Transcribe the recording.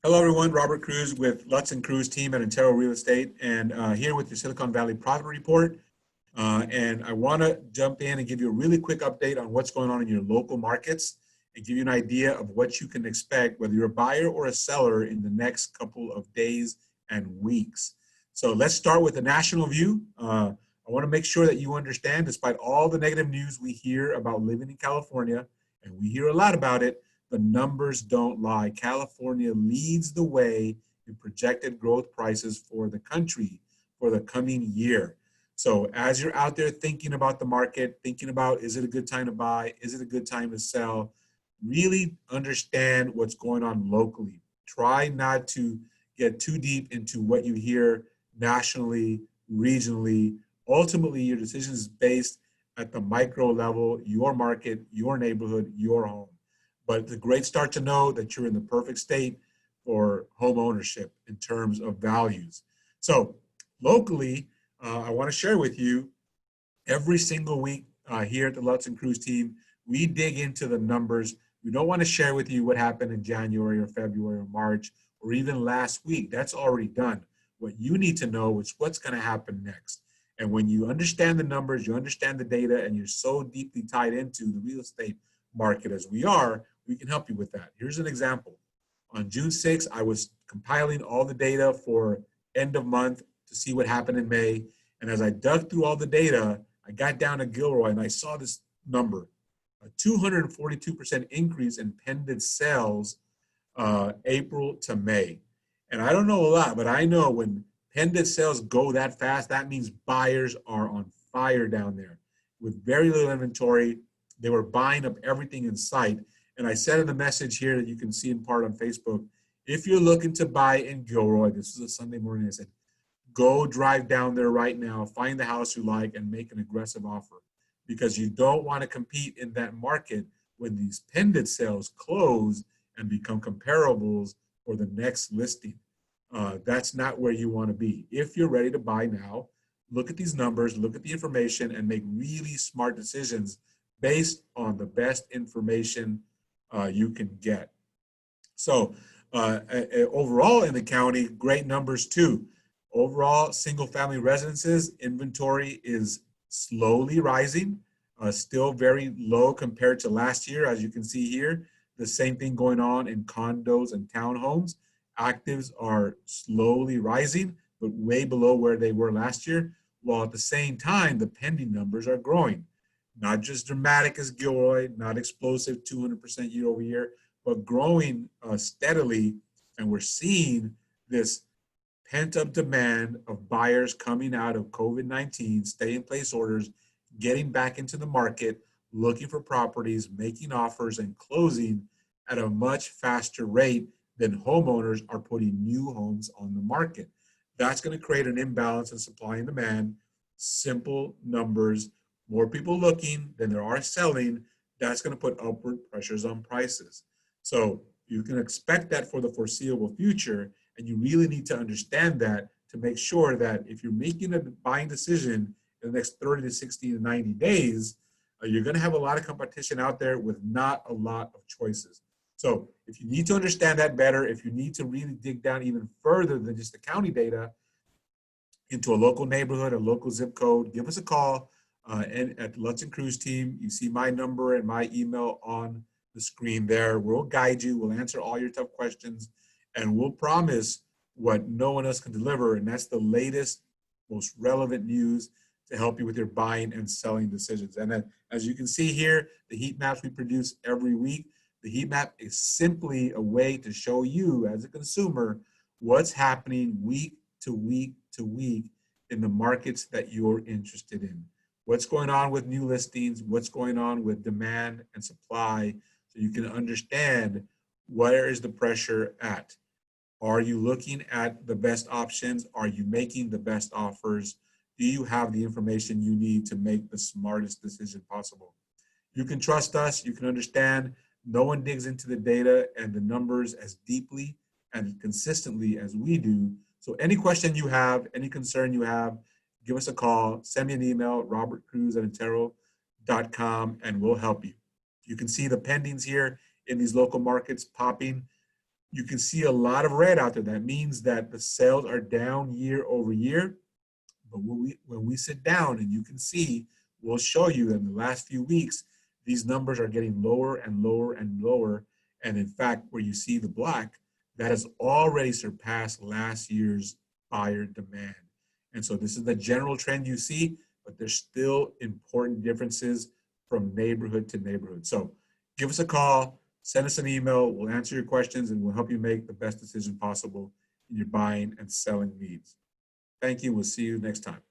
Hello, everyone. Robert Cruz with Lutz and Cruz team at Antero Real Estate, and here with your Silicon Valley Profit Report. And I want to jump in and give you a really quick update on what's going on in your local markets and give you an idea of what you can expect, whether you're a buyer or a seller, in the next couple of days and weeks. So let's start with the national view. I want to make sure that you understand, despite all the negative news we hear about living in California, and we hear a lot about it, the numbers don't lie. California leads the way in projected growth prices for the country for the coming year. So as you're out there thinking about the market, thinking about, is it a good time to buy? Is it a good time to sell? Really understand what's going on locally. Try not to get too deep into what you hear nationally, regionally. Ultimately, your decision is based at the micro level, your market, your neighborhood, your home. But it's a great start to know that you're in the perfect state for home ownership in terms of values. So locally, I want to share with you every single week here at the Lutz and Cruz team, we dig into the numbers. We don't want to share with you what happened in January or February or March or even last week. That's already done. What you need to know is what's going to happen next. And when you understand the numbers, you understand the data, and you're so deeply tied into the real estate market as we are, we can help you with that. Here's an example. On June 6th, I was compiling all the data for end of month to see what happened in May. And as I dug through all the data, I got down to Gilroy and I saw this number, a 242% increase in pending sales April to May. And I don't know a lot, but I know when pending sales go that fast, that means buyers are on fire down there. With very little inventory, they were buying up everything in sight. And I said in the message here that you can see in part on Facebook, if you're looking to buy in Gilroy, this is a Sunday morning, I said, go drive down there right now, find the house you like, and make an aggressive offer. Because you don't want to compete in that market when these pending sales close and become comparables for the next listing. That's not where you want to be. If you're ready to buy now, look at these numbers, look at the information, and make really smart decisions based on the best information you can get. So overall in the county, great numbers too. Overall, single family residences inventory is slowly rising, still very low compared to last year, as you can see here. The same thing going on in condos and townhomes. Actives are slowly rising, but way below where they were last year, while at the same time, the pending numbers are growing. Not just dramatic as Gilroy, not explosive 200% year over year, but growing steadily. And we're seeing this pent-up demand of buyers coming out of COVID-19, stay-in-place orders, getting back into the market, looking for properties, making offers, and closing at a much faster rate than homeowners are putting new homes on the market. That's going to create an imbalance in supply and demand. Simple numbers. More people looking than there are selling, that's going to put upward pressures on prices. So you can expect that for the foreseeable future, and you really need to understand that to make sure that if you're making a buying decision in the next 30 to 60 to 90 days, you're going to have a lot of competition out there with not a lot of choices. So if you need to understand that better, if you need to really dig down even further than just the county data into a local neighborhood, a local zip code, give us a call. And at the Lutz and Cruz team, you see my number and my email on the screen there. We'll guide you, we'll answer all your tough questions, and we'll promise what no one else can deliver, and that's the latest, most relevant news to help you with your buying and selling decisions. And then, as you can see here, the heat maps we produce every week, the heat map is simply a way to show you as a consumer what's happening week to week to week in the markets that you're interested in. What's going on with new listings, what's going on with demand and supply, so you can understand where is the pressure at. Are you looking at the best options? Are you making the best offers? Do you have the information you need to make the smartest decision possible? You can trust us, you can understand. No one digs into the data and the numbers as deeply and consistently as we do. So any question you have, any concern you have, give us a call, send me an email, robertcruz@antero.com, and we'll help you. You can see the pendings here in these local markets popping. you can see a lot of red out there. That means that the sales are down year over year. But when we sit down and you can see, we'll show you in the last few weeks, these numbers are getting lower and lower and lower. And in fact, where you see the black, that has already surpassed last year's buyer demand. And so this is the general trend you see, but there's still important differences from neighborhood to neighborhood. So give us a call, send us an email, we'll answer your questions, and we'll help you make the best decision possible in your buying and selling needs. Thank you. We'll see you next time.